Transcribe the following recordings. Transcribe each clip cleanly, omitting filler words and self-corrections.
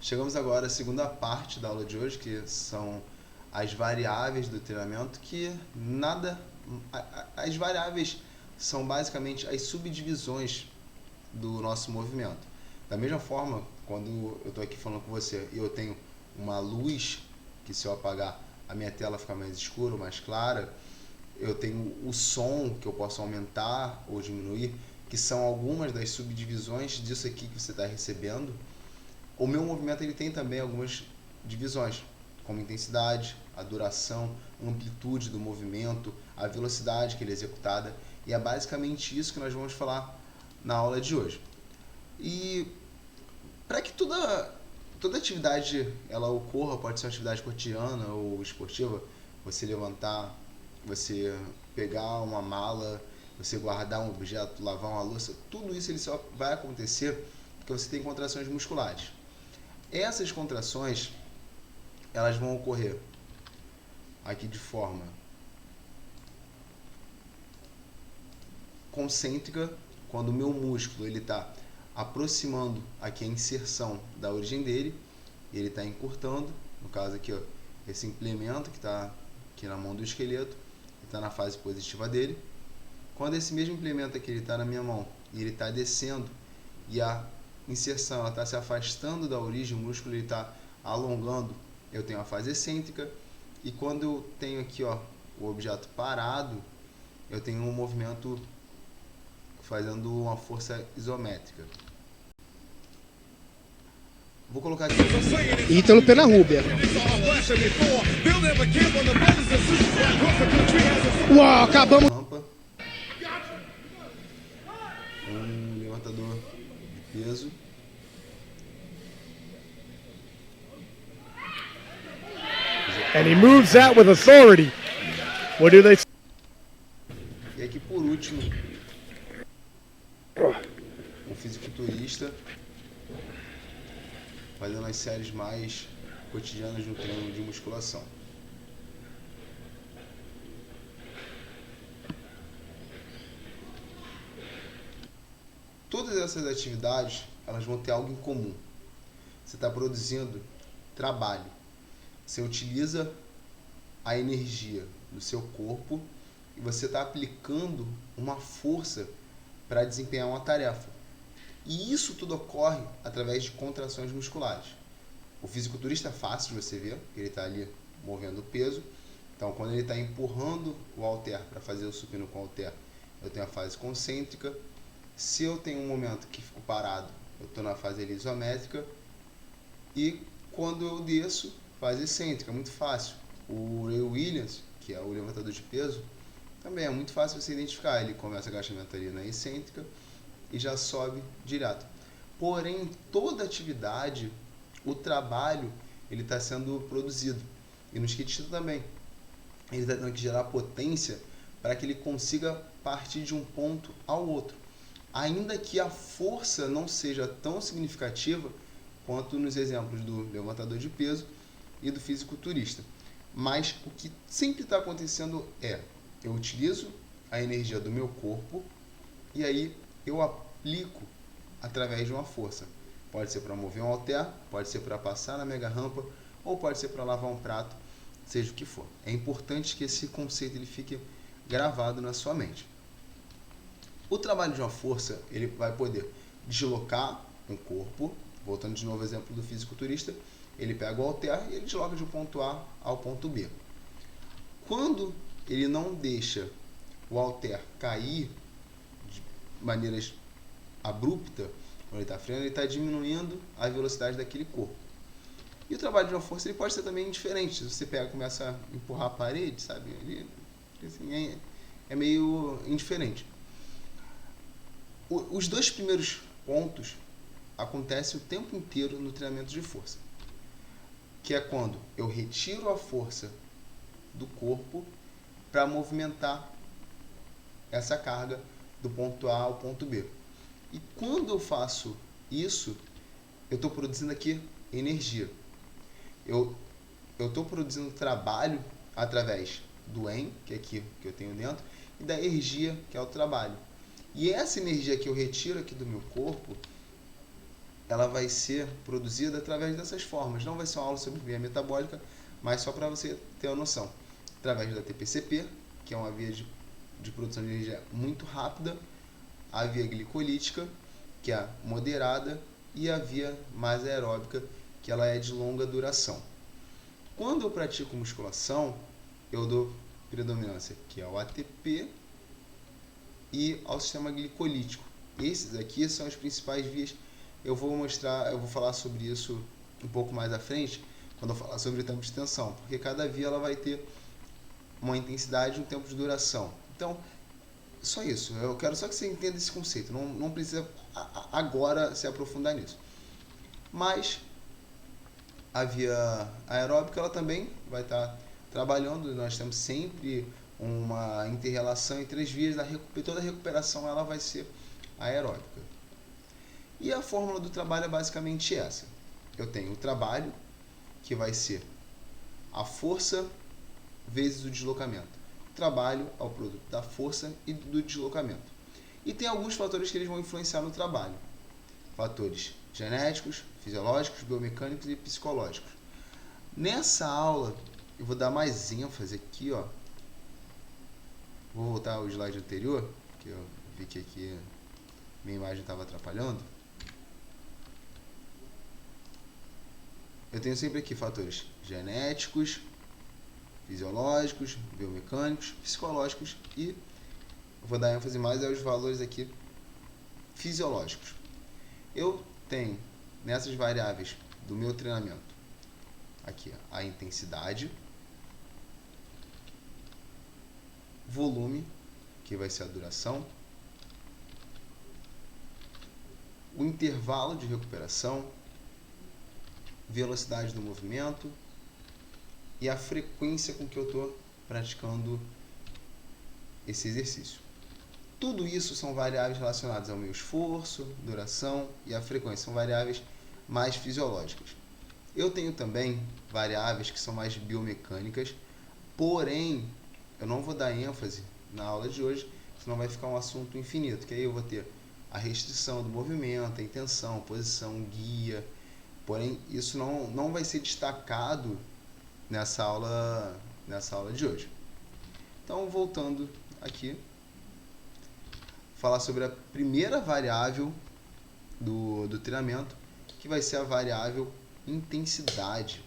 Chegamos agora à segunda parte da aula de hoje, que são as variáveis do treinamento, as variáveis são basicamente as subdivisões do nosso movimento. Da mesma forma, quando eu estou aqui falando com você e eu tenho uma luz, que se eu apagar a minha tela fica mais escura ou mais clara, eu tenho o som, que eu posso aumentar ou diminuir, que são algumas das subdivisões disso aqui que você está recebendo. O meu movimento ele tem também algumas divisões, como intensidade, a duração, a amplitude do movimento, a velocidade que ele é executada, e é basicamente isso que nós vamos falar na aula de hoje. E para que toda atividade ela ocorra, pode ser uma atividade cotidiana ou esportiva, você levantar, você pegar uma mala, você guardar um objeto, lavar uma louça, tudo isso ele só vai acontecer porque você tem contrações musculares. Essas contrações elas vão ocorrer aqui de forma concêntrica, quando o meu músculo ele está aproximando aqui a inserção da origem dele, e ele está encurtando, no caso aqui, ó, esse implemento que está aqui na mão do esqueleto, está na fase positiva dele. Quando esse mesmo implemento aqui está na minha mão e ele está descendo e a inserção está se afastando da origem, o músculo está alongando, eu tenho a fase excêntrica. E quando eu tenho aqui, ó, o objeto parado, eu tenho um movimento fazendo uma força isométrica. Vou colocar aqui Ítalo Penarrubia. Uau, acabamos. Rampa. Um levantador de peso. And he moves that with authority. What do they say? E aqui por último, um fisiculturista fazendo as séries mais cotidianas no treino de musculação. Todas essas atividades elas vão ter algo em comum. Você está produzindo trabalho. Você utiliza a energia do seu corpo e você está aplicando uma força para desempenhar uma tarefa. E isso tudo ocorre através de contrações musculares. O fisiculturista é fácil de você ver, ele está ali movendo o peso. Então, quando ele está empurrando o halter para fazer o supino com o halter, eu tenho a fase concêntrica. Se eu tenho um momento que fico parado, eu estou na fase isométrica. E quando eu desço, fase excêntrica, muito fácil. O Ray Williams, que é o levantador de peso, também é muito fácil você identificar. Ele começa o agachamento ali na excêntrica e já sobe direto. Porém, em toda atividade, o trabalho ele está sendo produzido. E no skatista também. Ele está tendo que gerar potência para que ele consiga partir de um ponto ao outro. Ainda que a força não seja tão significativa quanto nos exemplos do levantador de peso e do fisiculturista. Mas o que sempre está acontecendo é, eu utilizo a energia do meu corpo e aí eu aplico através de uma força. Pode ser para mover um halter, pode ser para passar na mega rampa, ou pode ser para lavar um prato, seja o que for. É importante que esse conceito ele fique gravado na sua mente. O trabalho de uma força, ele vai poder deslocar um corpo, voltando de novo ao exemplo do fisiculturista, ele pega o halter e ele desloca de um ponto A ao ponto B. Quando ele não deixa o halter cair de maneiras abruptas, quando ele está freando, ele está diminuindo a velocidade daquele corpo. E o trabalho de uma força ele pode ser também diferente. Se você pega e começa a empurrar a parede, sabe? Ele, assim, é meio indiferente. Os dois primeiros pontos acontecem o tempo inteiro no treinamento de força, que é quando eu retiro a força do corpo para movimentar essa carga do ponto A ao ponto B. E quando eu faço isso, eu estou produzindo aqui energia. Eu estou produzindo trabalho através do EN, que é aqui que eu tenho dentro, e da energia, que é o trabalho. E essa energia que eu retiro aqui do meu corpo, ela vai ser produzida através dessas formas. Não vai ser uma aula sobre via metabólica, mas só para você ter uma noção. Através da TPCP, que é uma via de produção de energia muito rápida, a via glicolítica, que é a moderada, e a via mais aeróbica, que ela é de longa duração. Quando eu pratico musculação, eu dou predominância aqui ao ATP e ao sistema glicolítico. Esses aqui são as principais vias. Eu vou falar sobre isso um pouco mais à frente, quando eu falar sobre o tempo de tensão, porque cada via ela vai ter uma intensidade e um tempo de duração. Então, só isso. Eu quero só que você entenda esse conceito. Não precisa agora se aprofundar nisso. Mas a via aeróbica ela também vai estar trabalhando. Nós temos sempre uma inter-relação entre as vias. Toda a recuperação ela vai ser aeróbica. E a fórmula do trabalho é basicamente essa. Eu tenho o trabalho, que vai ser a força vezes o deslocamento. O trabalho é o produto da força e do deslocamento. E tem alguns fatores que eles vão influenciar no trabalho. Fatores genéticos, fisiológicos, biomecânicos e psicológicos. Nessa aula, eu vou dar mais ênfase aqui, ó. Vou voltar ao slide anterior, que eu vi que aqui minha imagem estava atrapalhando. Eu tenho sempre aqui fatores genéticos, fisiológicos, biomecânicos, psicológicos e eu vou dar ênfase mais aos valores aqui fisiológicos. Eu tenho nessas variáveis do meu treinamento aqui a intensidade, volume, que vai ser a duração, o intervalo de recuperação, velocidade do movimento e a frequência com que eu estou praticando esse exercício. Tudo isso são variáveis relacionadas ao meu esforço, duração e a frequência. São variáveis mais fisiológicas. Eu tenho também variáveis que são mais biomecânicas, porém, eu não vou dar ênfase na aula de hoje, senão vai ficar um assunto infinito, que aí eu vou ter a restrição do movimento, a intenção, posição, guia. Porém, isso não vai ser destacado nessa aula de hoje. Então, voltando aqui, falar sobre a primeira variável do treinamento, que vai ser a variável intensidade.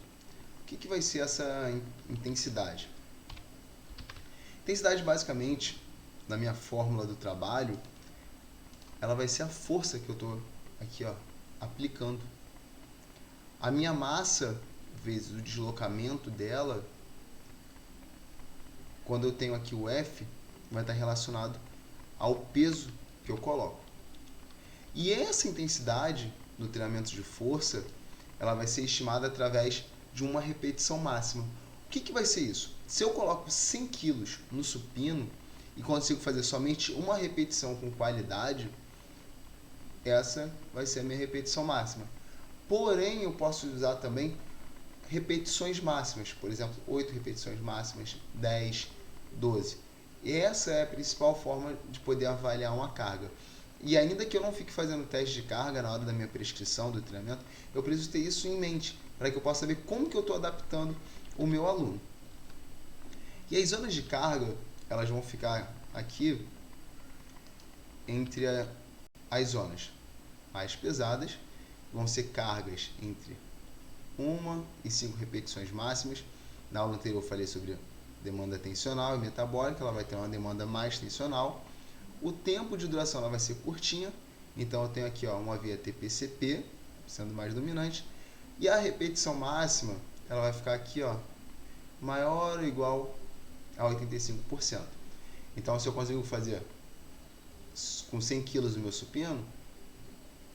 O que vai ser essa intensidade? Intensidade, basicamente, na minha fórmula do trabalho, ela vai ser a força que eu estou aqui, ó, aplicando. A minha massa vezes o deslocamento dela, quando eu tenho aqui o F, vai estar relacionado ao peso que eu coloco. E essa intensidade no treinamento de força, ela vai ser estimada através de uma repetição máxima. O que vai ser isso? Se eu coloco 100 kg no supino e consigo fazer somente uma repetição com qualidade, essa vai ser a minha repetição máxima. Porém, eu posso usar também repetições máximas, por exemplo, 8 repetições máximas, 10, 12. Essa é a principal forma de poder avaliar uma carga. E ainda que eu não fique fazendo teste de carga na hora da minha prescrição do treinamento, eu preciso ter isso em mente, para que eu possa saber como que eu estou adaptando o meu aluno. E as zonas de carga, elas vão ficar aqui entre as zonas mais pesadas, vão ser cargas entre 1 e 5 repetições máximas. Na aula anterior eu falei sobre demanda tensional e metabólica, ela vai ter uma demanda mais tensional. O tempo de duração ela vai ser curtinha, então eu tenho aqui, ó, uma via TPCP, sendo mais dominante, e a repetição máxima ela vai ficar aqui, ó, maior ou igual a 85%. Então, se eu consigo fazer com 100 kg o meu supino,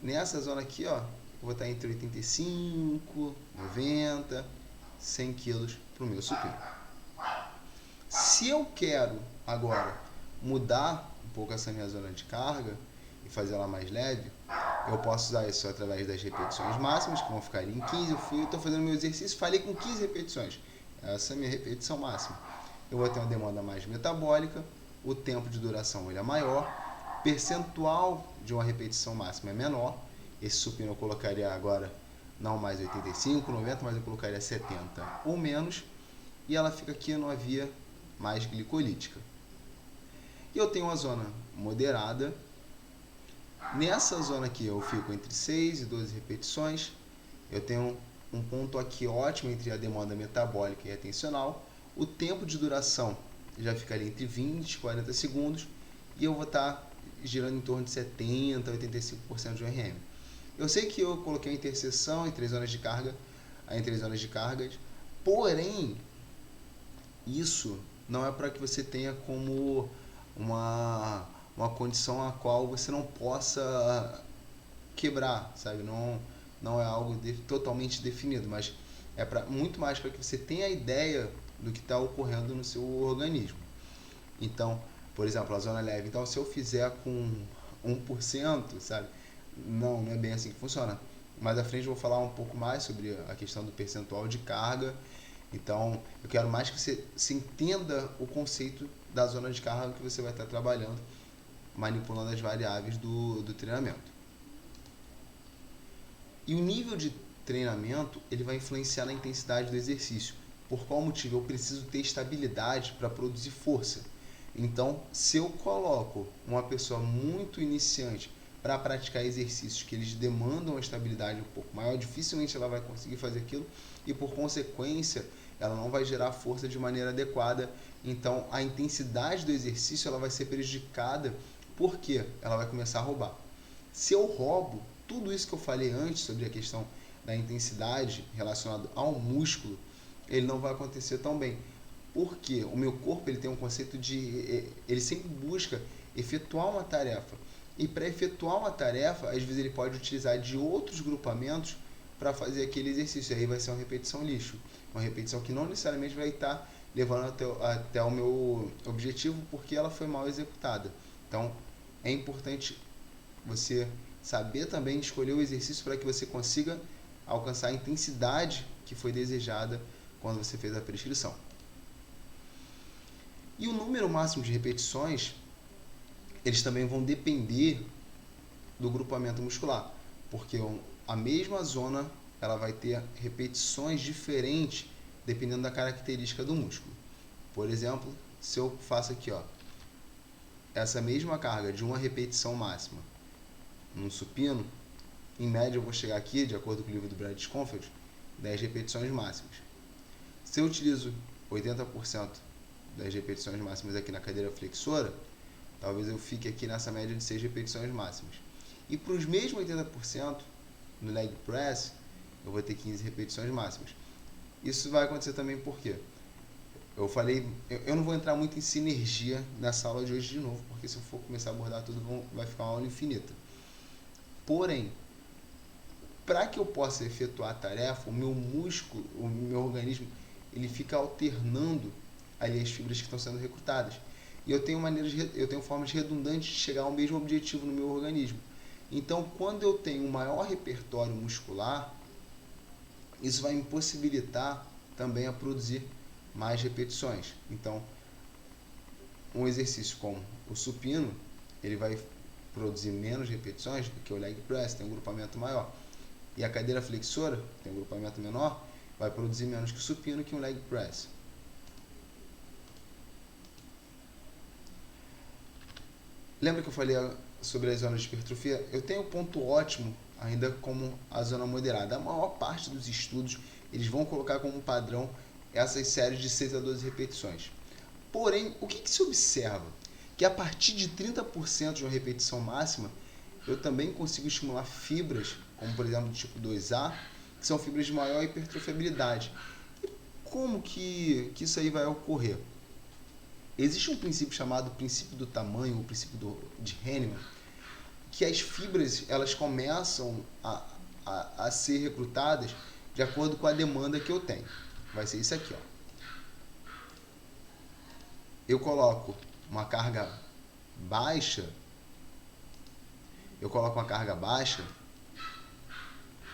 nessa zona aqui, ó, eu vou estar entre 85, 90, 100 kg para o meu supino. Se eu quero agora mudar um pouco essa minha zona de carga e fazer ela mais leve, eu posso usar isso através das repetições máximas, que vão ficar ali em 15. Eu estou fazendo meu exercício, falei com 15 repetições. Essa é a minha repetição máxima. Eu vou ter uma demanda mais metabólica, o tempo de duração ele é maior, percentual de uma repetição máxima é menor, esse supino eu colocaria agora não mais 85, 90, mas eu colocaria 70 ou menos, e ela fica aqui numa via mais glicolítica. E eu tenho uma zona moderada. Nessa zona aqui eu fico entre 6 e 12 repetições. Eu tenho um ponto aqui ótimo entre a demanda metabólica e a tensional. O tempo de duração já ficaria entre 20 e 40 segundos. E eu vou estar girando em torno de 70 a 85% de ORM. Eu sei que eu coloquei a interseção em 3 zonas de carga, em 3 zonas de cargas. Porém, isso não é para que você tenha como uma condição a qual você não possa quebrar, sabe? Não é algo totalmente definido, mas é muito mais para que você tenha a ideia do que está ocorrendo no seu organismo. Então, por exemplo, a zona leve. Então, se eu fizer com 1%, sabe? Não é bem assim que funciona. Mais à frente eu vou falar um pouco mais sobre a questão do percentual de carga. Então, eu quero mais que você se entenda o conceito da zona de carga que você vai estar trabalhando, manipulando as variáveis do treinamento. E o nível de treinamento, ele vai influenciar na intensidade do exercício. Por qual motivo? Eu preciso ter estabilidade para produzir força. Então, se eu coloco uma pessoa muito iniciante para praticar exercícios que eles demandam uma estabilidade um pouco maior, dificilmente ela vai conseguir fazer aquilo e, por consequência, ela não vai gerar força de maneira adequada. Então, a intensidade do exercício ela vai ser prejudicada porque ela vai começar a roubar. Se eu roubo, tudo isso que eu falei antes sobre a questão da intensidade relacionada ao músculo, ele não vai acontecer tão bem. Porque o meu corpo ele tem um conceito de... ele sempre busca efetuar uma tarefa. E para efetuar uma tarefa, às vezes ele pode utilizar de outros grupamentos para fazer aquele exercício. Aí vai ser uma repetição lixo. Uma repetição que não necessariamente vai estar levando até o meu objetivo, porque ela foi mal executada. Então, é importante você saber também escolher o exercício para que você consiga alcançar a intensidade que foi desejada quando você fez a prescrição. E o número máximo de repetições, eles também vão depender do grupamento muscular, porque a mesma zona ela vai ter repetições diferentes dependendo da característica do músculo. Por exemplo, se eu faço aqui, essa mesma carga de uma repetição máxima no supino, em média eu vou chegar aqui, de acordo com o livro do Brad Schoenfeld, 10 repetições máximas. Se eu utilizo 80% das repetições máximas aqui na cadeira flexora, talvez eu fique aqui nessa média de 6 repetições máximas. E para os mesmos 80% no leg press, eu vou ter 15 repetições máximas. Isso vai acontecer também porque eu falei, eu não vou entrar muito em sinergia nessa aula de hoje de novo, porque se eu for começar a abordar tudo, vai ficar uma aula infinita. Porém, para que eu possa efetuar a tarefa, o meu músculo, o meu organismo, ele fica alternando ali as fibras que estão sendo recrutadas. E eu tenho formas redundantes de chegar ao mesmo objetivo no meu organismo. Então, quando eu tenho um maior repertório muscular, isso vai me possibilitar também a produzir mais repetições. Então, um exercício como o supino, ele vai produzir menos repetições do que o leg press, tem um grupamento maior. E a cadeira flexora, tem um grupamento menor, vai produzir menos que o supino, que um leg press. Lembra que eu falei sobre as zonas de hipertrofia? Eu tenho um ponto ótimo ainda como a zona moderada. A maior parte dos estudos, eles vão colocar como padrão essas séries de 6 a 12 repetições. Porém, o que se observa? Que a partir de 30% de uma repetição máxima, eu também consigo estimular fibras, como por exemplo do tipo 2A, que são fibras de maior hipertrofiabilidade. E como que isso aí vai ocorrer? Existe um princípio chamado princípio do tamanho, o princípio de Henneman, que as fibras elas começam a ser recrutadas de acordo com a demanda que eu tenho. Vai ser isso aqui, Eu coloco uma carga baixa,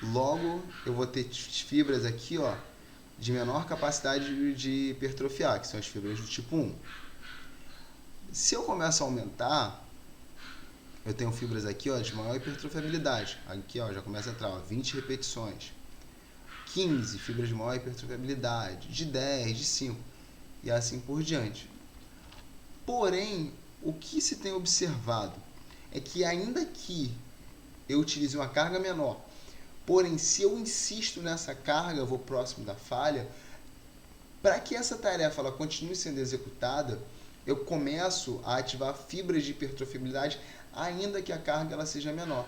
logo eu vou ter fibras aqui, de menor capacidade de hipertrofiar, que são as fibras do tipo 1. Se eu começo a aumentar, eu tenho fibras aqui, ó, de maior hipertrofiabilidade. Aqui, ó, já começa a entrar, ó, 20 repetições. 15 fibras de maior hipertrofiabilidade, de 10, de 5 e assim por diante. Porém, o que se tem observado é que ainda que eu utilize uma carga menor, porém, se eu insisto nessa carga, eu vou próximo da falha, para que essa tarefa ela continue sendo executada, eu começo a ativar fibras de hipertrofiabilidade, ainda que a carga ela seja menor.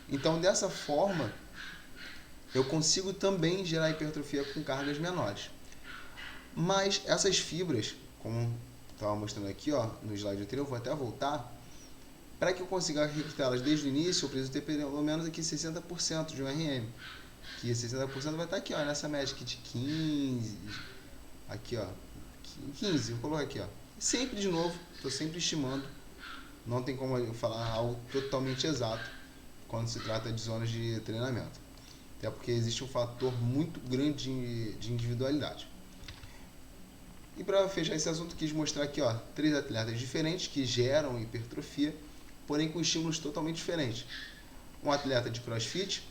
Então, dessa forma, eu consigo também gerar hipertrofia com cargas menores. Mas essas fibras, como estava mostrando aqui, ó, no slide anterior, vou até voltar, para que eu consiga recrutá-las desde o início, eu preciso ter pelo menos aqui 60% de um RM. Que 60% vai estar aqui, ó, nessa média aqui de 15, aqui, ó, 15, vou colocar aqui, ó. Sempre de novo, estou sempre estimando, não tem como eu falar algo totalmente exato quando se trata de zonas de treinamento. Até porque existe um fator muito grande de individualidade. E para fechar esse assunto, quis mostrar aqui, ó, 3 atletas diferentes que geram hipertrofia, porém com estímulos totalmente diferentes. Um atleta de crossfit,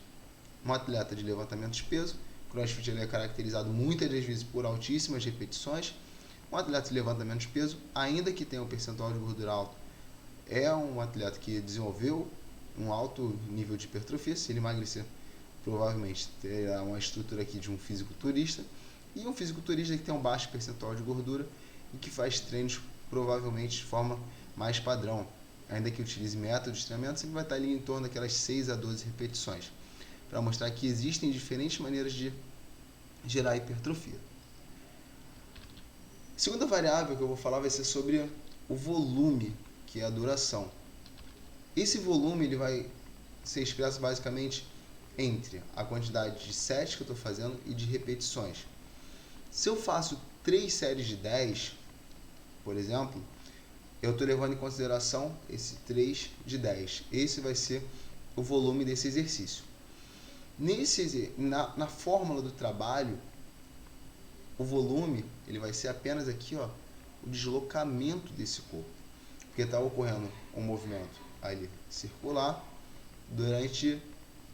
um atleta de levantamento de peso. Crossfit ele é caracterizado muitas das vezes por altíssimas repetições. Um atleta de levantamento de peso, ainda que tenha um percentual de gordura alto, é um atleta que desenvolveu um alto nível de hipertrofia. Se ele emagrecer, provavelmente terá uma estrutura aqui de um fisiculturista. E um fisiculturista que tem um baixo percentual de gordura e que faz treinos provavelmente de forma mais padrão. Ainda que utilize métodos de treinamento, sempre vai estar ali em torno daquelas 6 a 12 repetições. Para mostrar que existem diferentes maneiras de gerar hipertrofia. A segunda variável que eu vou falar vai ser sobre o volume, que é a duração. Esse volume ele vai ser expresso basicamente entre a quantidade de sets que eu estou fazendo e de repetições. Se eu faço 3 séries de 10, por exemplo, eu estou levando em consideração esse 3 de 10. Esse vai ser o volume desse exercício. Na fórmula do trabalho, o volume ele vai ser apenas aqui, ó, o deslocamento desse corpo. Porque está ocorrendo um movimento ali circular durante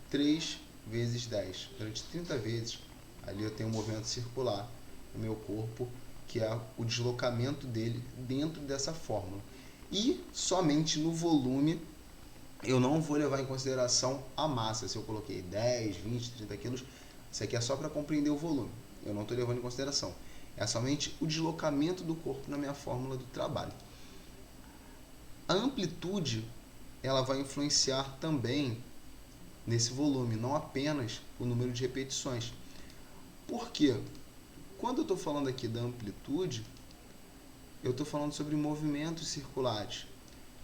3 vezes 10. Durante 30 vezes, ali eu tenho um movimento circular no meu corpo, que é o deslocamento dele dentro dessa fórmula. E somente no volume eu não vou levar em consideração a massa. Se eu coloquei 10, 20, 30 quilos, isso aqui é só para compreender o volume. Eu não estou levando em consideração. É somente o deslocamento do corpo na minha fórmula do trabalho. A amplitude ela vai influenciar também nesse volume, não apenas o número de repetições. Por quê? Quando eu estou falando aqui da amplitude, eu estou falando sobre movimentos circulares.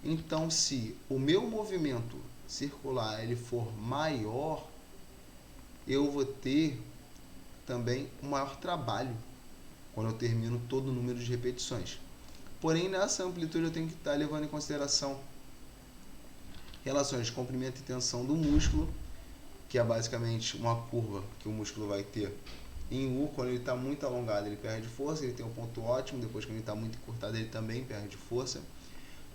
Então, se o meu movimento circular ele for maior, eu vou ter também um maior trabalho quando eu termino todo o número de repetições. Porém, nessa amplitude eu tenho que estar levando em consideração relações de comprimento e tensão do músculo, que é basicamente uma curva que o músculo vai ter em U. Quando ele está muito alongado, ele perde força, ele tem um ponto ótimo. Depois, quando ele está muito encurtado, ele também perde força.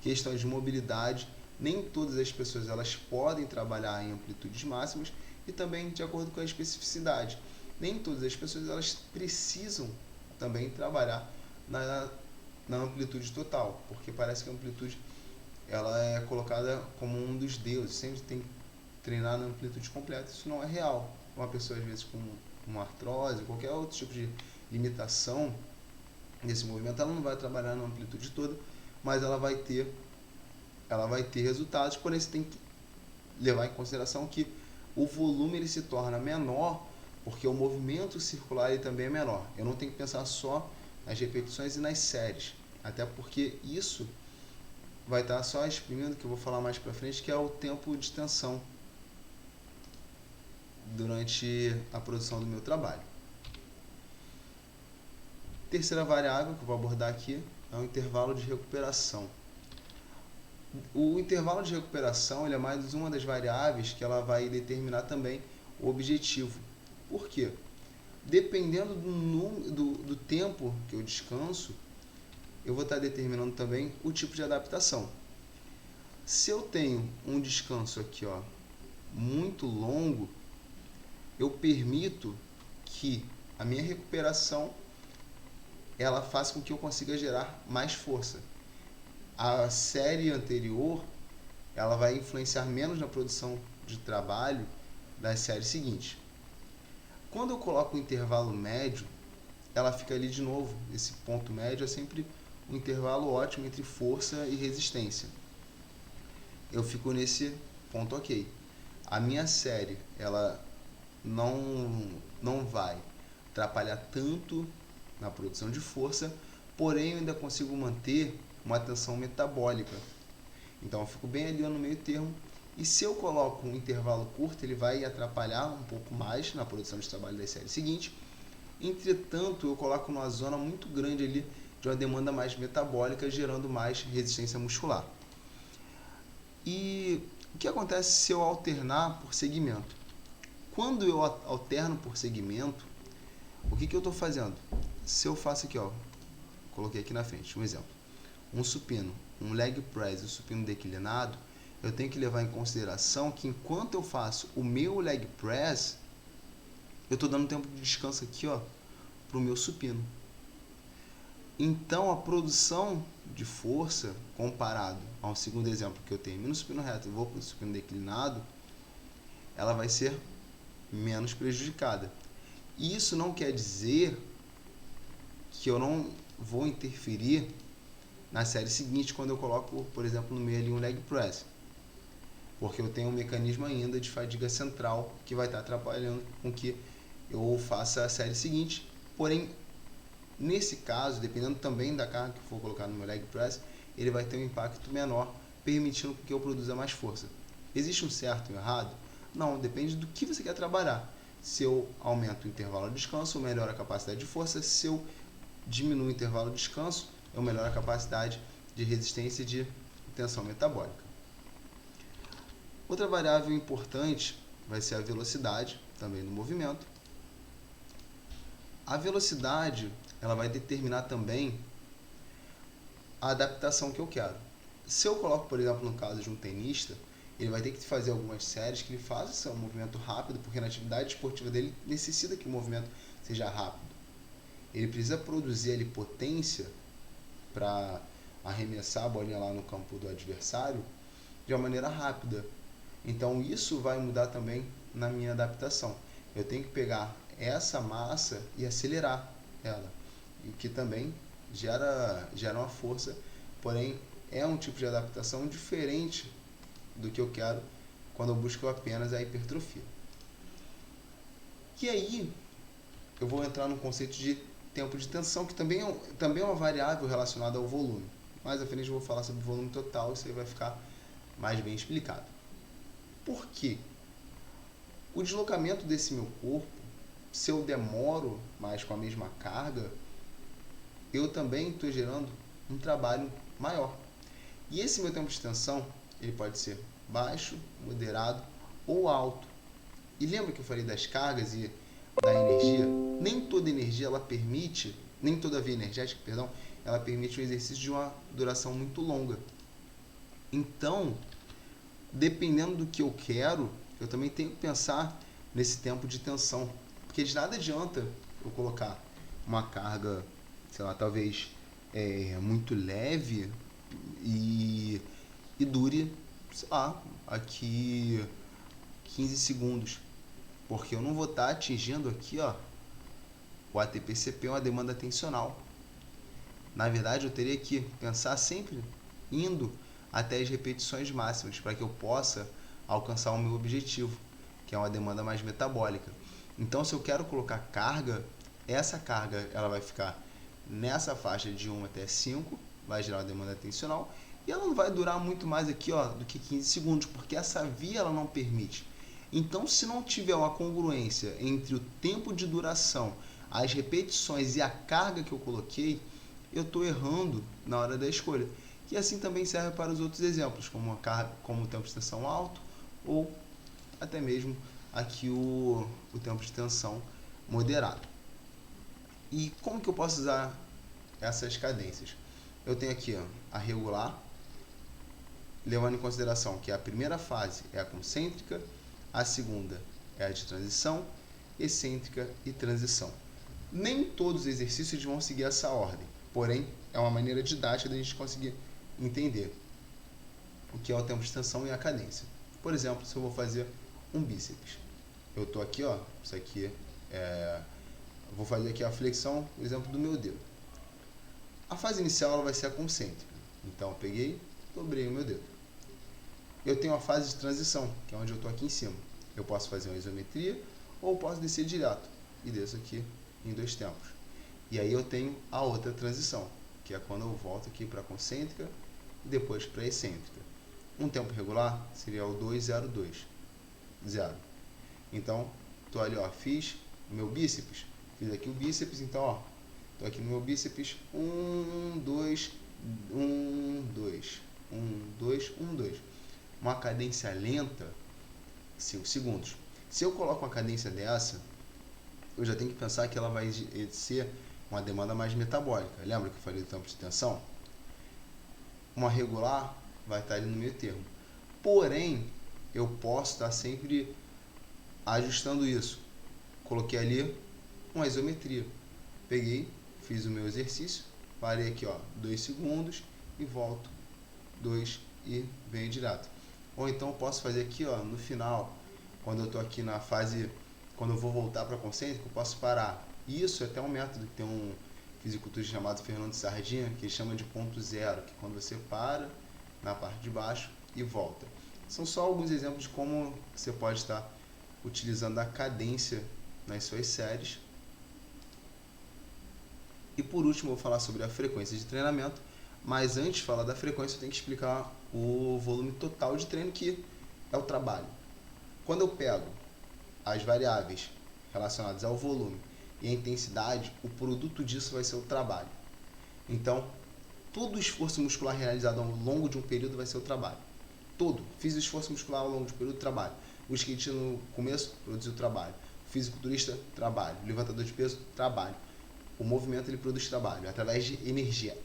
Questões de mobilidade, nem todas as pessoas elas podem trabalhar em amplitudes máximas, e também de acordo com a especificidade. Nem todas as pessoas elas precisam também trabalhar na amplitude total, porque parece que a amplitude ela é colocada como um dos deuses, sempre tem que treinar na amplitude completa. Isso não é real. Uma pessoa, às vezes, com uma artrose, qualquer outro tipo de limitação nesse movimento, ela não vai trabalhar na amplitude toda, mas ela vai ter resultados. Porém, você tem que levar em consideração que o volume ele se torna menor, porque o movimento circular ele também é menor. Eu não tenho que pensar só nas repetições e nas séries, até porque isso vai estar só exprimindo, que eu vou falar mais para frente, que é o tempo de tensão durante a produção do meu trabalho. Terceira variável que eu vou abordar aqui é o intervalo de recuperação. O intervalo de recuperação ele é mais uma das variáveis que ela vai determinar também o objetivo. Por quê? Dependendo do tempo que eu descanso, eu vou estar determinando também o tipo de adaptação. Se eu tenho um descanso aqui, ó, muito longo, eu permito que a minha recuperação ela faça com que eu consiga gerar mais força. A série anterior ela vai influenciar menos na produção de trabalho das séries seguintes. Quando eu coloco um intervalo médio, ela fica ali de novo. Esse ponto médio é sempre um intervalo ótimo entre força e resistência. Eu fico nesse ponto ok. A minha série, ela não vai atrapalhar tanto na produção de força, porém eu ainda consigo manter uma tensão metabólica. Então eu fico bem ali no meio termo. E se eu coloco um intervalo curto, ele vai atrapalhar um pouco mais na produção de trabalho da série seguinte. Entretanto, eu coloco numa zona muito grande ali de uma demanda mais metabólica, gerando mais resistência muscular. E o que acontece se eu alternar por segmento? Quando eu alterno por segmento, o que eu estou fazendo? Se eu faço aqui, ó, coloquei aqui na frente, um exemplo. Um supino, um leg press e um supino declinado, eu tenho que levar em consideração que enquanto eu faço o meu leg press, eu estou dando tempo de descanso aqui, ó, para o meu supino. Então, a produção de força, comparado ao segundo exemplo que eu termino o supino reto e vou para o supino declinado, ela vai ser menos prejudicada. Isso não quer dizer que eu não vou interferir na série seguinte quando eu coloco, por exemplo, no meio ali um leg press. Porque eu tenho um mecanismo ainda de fadiga central que vai estar atrapalhando com que eu faça a série seguinte. Porém, nesse caso, dependendo também da carga que eu for colocar no meu leg press, ele vai ter um impacto menor, permitindo que eu produza mais força. Existe um certo e um errado? Não, depende do que você quer trabalhar. Se eu aumento o intervalo de descanso, eu melhoro a capacidade de força. Se eu diminuo o intervalo de descanso, eu melhoro a capacidade de resistência e de tensão metabólica. Outra variável importante vai ser a velocidade, também no movimento. A velocidade, ela vai determinar também a adaptação que eu quero. Se eu coloco, por exemplo, no caso de um tenista, ele vai ter que fazer algumas séries que ele faça um movimento rápido, porque na atividade esportiva dele necessita que o movimento seja rápido. Ele precisa produzir ali potência para arremessar a bolinha lá no campo do adversário de uma maneira rápida. Então isso vai mudar também na minha adaptação. Eu tenho que pegar essa massa e acelerar ela, e que também gera uma força, porém é um tipo de adaptação diferente do que eu quero quando eu busco apenas a hipertrofia. E aí eu vou entrar no conceito de tempo de tensão, que também é uma variável relacionada ao volume. Mais à frente eu vou falar sobre o volume total, isso aí vai ficar mais bem explicado. Por quê? O deslocamento desse meu corpo, se eu demoro mais com a mesma carga, eu também estou gerando um trabalho maior. E esse meu tempo de tensão, ele pode ser baixo, moderado ou alto. E lembra que eu falei das cargas e da energia? Nem toda energia ela permite, nem toda via energética, perdão, ela permite um exercício de uma duração muito longa. Então, dependendo do que eu quero, eu também tenho que pensar nesse tempo de tensão. Porque de nada adianta eu colocar uma carga, sei lá, talvez muito leve e dure, sei lá, aqui 15 segundos. Porque eu não vou estar atingindo aqui, ó, o ATP-CP, uma demanda tensional. Na verdade, eu teria que pensar sempre indo até as repetições máximas para que eu possa alcançar o meu objetivo, que é uma demanda mais metabólica. Então, se eu quero colocar carga, essa carga ela vai ficar nessa faixa de 1 até 5, vai gerar uma demanda tensional, e ela não vai durar muito mais aqui, ó, do que 15 segundos, porque essa via ela não permite. Então, se não tiver uma congruência entre o tempo de duração, as repetições e a carga que eu coloquei, eu estou errando na hora da escolha. E assim também serve para os outros exemplos, como o tempo de tensão alto ou até mesmo aqui o tempo de tensão moderado. E como que eu posso usar essas cadências? Eu tenho aqui, ó, a regular, levando em consideração que a primeira fase é a concêntrica, a segunda é a de transição, excêntrica e transição. Nem todos os exercícios vão seguir essa ordem, porém é uma maneira didática de a gente conseguir entender o que é o tempo de extensão e a cadência. Por exemplo, se eu vou fazer um bíceps, eu estou aqui, ó, isso aqui vou fazer aqui a flexão, o exemplo do meu dedo. A fase inicial ela vai ser a concêntrica, então eu peguei, dobrei o meu dedo. Eu tenho a fase de transição, que é onde eu estou aqui em cima. Eu posso fazer uma isometria ou posso descer direto e desço aqui em 2 tempos. E aí eu tenho a outra transição, que é quando eu volto aqui para a concêntrica e depois para a excêntrica. Um tempo regular seria o 202, 0. Então, estou ali, ó, fiz o meu bíceps, fiz aqui o bíceps, então, ó, estou aqui no meu bíceps, 1, 2, 1, 2, 1, 2, 1, 2. Uma cadência lenta, 5 segundos. Se eu coloco uma cadência dessa, eu já tenho que pensar que ela vai ser uma demanda mais metabólica. Lembra que eu falei do tempo de tensão? Uma regular vai estar ali no meio termo. Porém, eu posso estar sempre ajustando isso. Coloquei ali uma isometria. Peguei, fiz o meu exercício, parei aqui, ó, 2 segundos e volto 2 e venho direto. Ou então eu posso fazer aqui, ó, no final, quando eu estou aqui na fase, quando eu vou voltar para a concêntrica, eu posso parar. Isso é até um método que tem um fisiculturista chamado Fernando Sardinha, que ele chama de ponto zero, que é quando você para na parte de baixo e volta. São só alguns exemplos de como você pode estar utilizando a cadência nas suas séries. E por último, eu vou falar sobre a frequência de treinamento, mas antes de falar da frequência, eu tenho que explicar o volume total de treino, que é o trabalho. Quando eu pego as variáveis relacionadas ao volume e a intensidade, o produto disso vai ser o trabalho. Então, todo o esforço muscular realizado ao longo de um período vai ser o trabalho. Todo. Fiz o esforço muscular ao longo de um período, trabalho. O skatista no começo produziu trabalho. O fisiculturista, trabalho. O levantador de peso, trabalho. O movimento ele produz trabalho através de energia.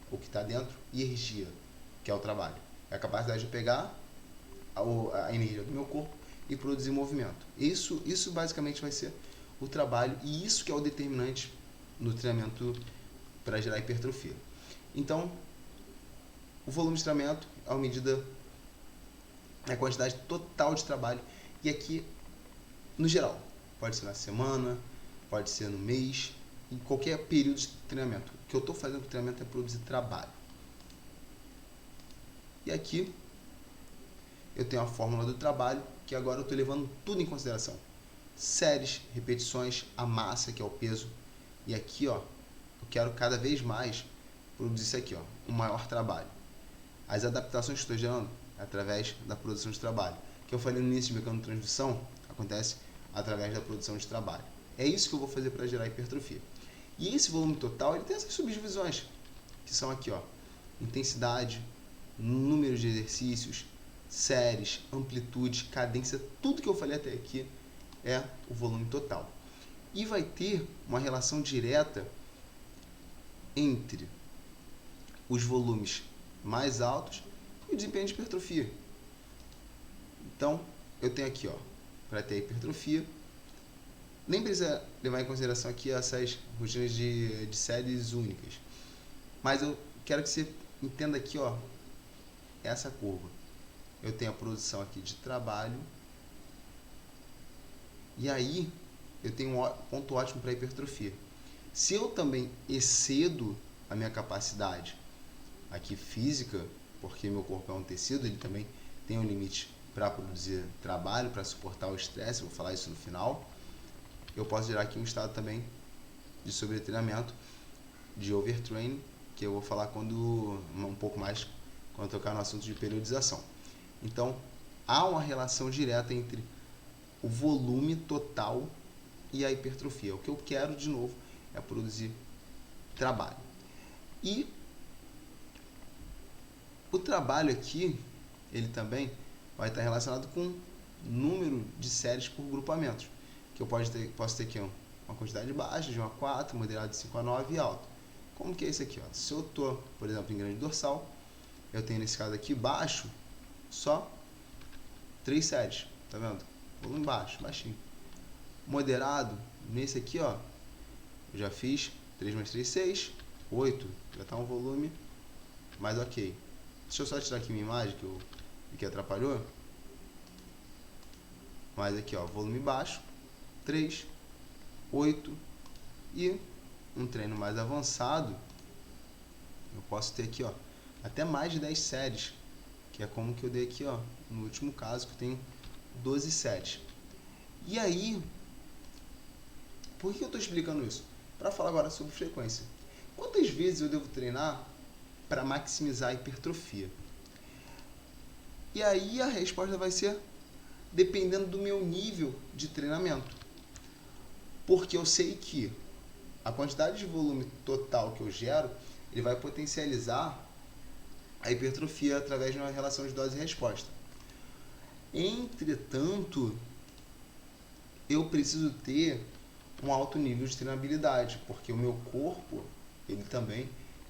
O que está dentro, e energia, que é o trabalho. É a capacidade de pegar a energia do meu corpo e produzir movimento. Isso basicamente vai ser o trabalho, e isso que é o determinante no treinamento para gerar hipertrofia. Então, o volume de treinamento é uma medida, é a quantidade total de trabalho, e aqui, no geral, pode ser na semana, pode ser no mês, em qualquer período de treinamento. O que eu estou fazendo com o treinamento é produzir trabalho. E aqui, eu tenho a fórmula do trabalho, que agora eu estou levando tudo em consideração. Séries, repetições, a massa, que é o peso. E aqui, ó, eu quero cada vez mais produzir isso aqui, ó, um maior trabalho. As adaptações que estou gerando através da produção de trabalho. Que eu falei no início de mecanotransdução, acontece através da produção de trabalho. É isso que eu vou fazer para gerar hipertrofia. E esse volume total, ele tem essas subdivisões, que são aqui, ó, intensidade, número de exercícios, séries, amplitude, cadência, tudo que eu falei até aqui é o volume total. E vai ter uma relação direta entre os volumes mais altos e o desempenho de hipertrofia. Então, eu tenho aqui, ó, para ter hipertrofia, nem precisa levar em consideração aqui essas rotinas de séries únicas. Mas eu quero que você entenda aqui, ó, essa curva. Eu tenho a produção aqui de trabalho. E aí, eu tenho um ponto ótimo para hipertrofia. Se eu também excedo a minha capacidade aqui física, porque meu corpo é um tecido, ele também tem um limite para produzir trabalho, para suportar o estresse, vou falar isso no final. Eu posso gerar aqui um estado também de sobretreinamento, de overtraining, que eu vou falar um pouco mais quando tocar no assunto de periodização. Então, há uma relação direta entre o volume total e a hipertrofia. O que eu quero, de novo, é produzir trabalho. E o trabalho aqui, ele também vai estar relacionado com número de séries por grupamentos. Que eu posso ter aqui uma quantidade baixa, de 1 a 4, moderado de 5 a 9 e alto. Como que é isso aqui? Ó? Se eu estou, por exemplo, em grande dorsal, eu tenho nesse caso aqui baixo, só 3 séries, tá vendo? Volume baixo, baixinho. Moderado, nesse aqui, ó, eu já fiz 3 mais 3, 6, 8, já tá um volume mais ok. Deixa eu só tirar aqui minha imagem que atrapalhou. Mas aqui, ó, volume baixo, 3, 8 e um treino mais avançado, eu posso ter aqui, ó, até mais de 10 séries, que é como que eu dei aqui, ó, no último caso, que eu tenho 12 séries. E aí, por que eu estou explicando isso? Para falar agora sobre frequência. Quantas vezes eu devo treinar para maximizar a hipertrofia? E aí a resposta vai ser dependendo do meu nível de treinamento. Porque eu sei que a quantidade de volume total que eu gero, ele vai potencializar a hipertrofia através de uma relação de dose e resposta. Entretanto, eu preciso ter um alto nível de treinabilidade, porque o meu corpo,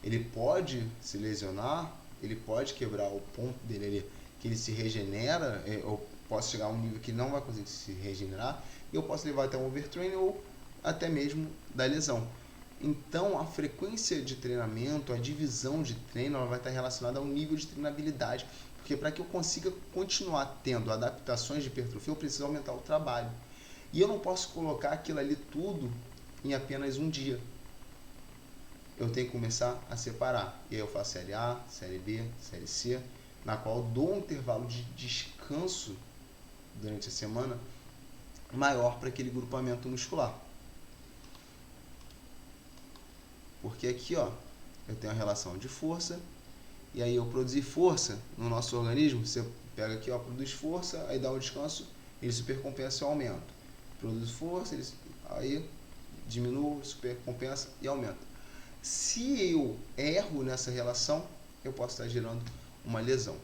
ele pode se lesionar, ele pode quebrar o ponto dele, que ele se regenera, eu posso chegar a um nível que não vai conseguir se regenerar, e eu posso levar até um overtraining ou até mesmo da lesão. Então, a frequência de treinamento, a divisão de treino, ela vai estar relacionada ao nível de treinabilidade, porque para que eu consiga continuar tendo adaptações de hipertrofia, eu preciso aumentar o trabalho. E eu não posso colocar aquilo ali tudo em apenas um dia. Eu tenho que começar a separar. E aí eu faço série A, série B, série C, na qual eu dou um intervalo de descanso durante a semana maior para aquele grupamento muscular. Porque aqui, ó, eu tenho a relação de força, e aí eu produzir força no nosso organismo, você pega aqui, ó, produz força, aí dá um descanso, ele supercompensa e aumenta. Produz força, aí diminui, supercompensa e aumenta. Se eu erro nessa relação, eu posso estar gerando uma lesão.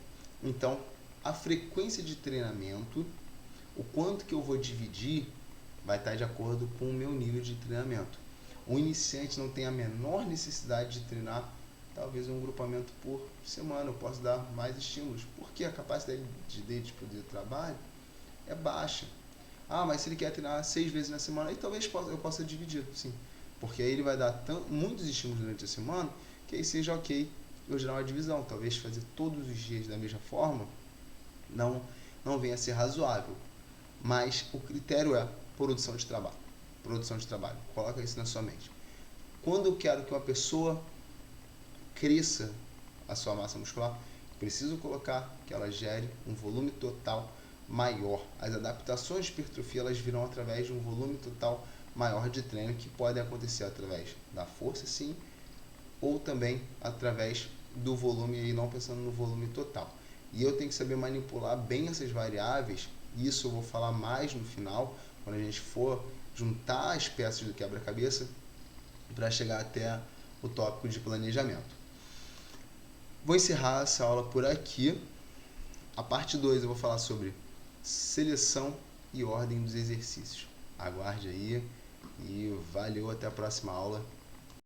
Então, a frequência de treinamento, o quanto que eu vou dividir, vai estar de acordo com o meu nível de treinamento. O iniciante não tem a menor necessidade de treinar talvez um grupamento por semana, eu posso dar mais estímulos, porque a capacidade dele de produzir trabalho é baixa. Ah, mas se ele quer treinar 6 vezes na semana, aí talvez eu possa dividir, sim. Porque aí ele vai dar muitos estímulos durante a semana, que aí seja ok eu gerar uma divisão. Talvez fazer todos os dias da mesma forma não venha a ser razoável. Mas o critério é produção de trabalho. Produção de trabalho. Coloca isso na sua mente. Quando eu quero que uma pessoa cresça a sua massa muscular, preciso colocar que ela gere um volume total maior. As adaptações de hipertrofia, elas virão através de um volume total maior de treino, que podem acontecer através da força, sim, ou também através do volume, e não pensando no volume total. E eu tenho que saber manipular bem essas variáveis, e isso eu vou falar mais no final, quando a gente for juntar as peças do quebra-cabeça para chegar até o tópico de planejamento. Vou encerrar essa aula por aqui. A parte 2 eu vou falar sobre seleção e ordem dos exercícios. Aguarde aí e valeu, até a próxima aula.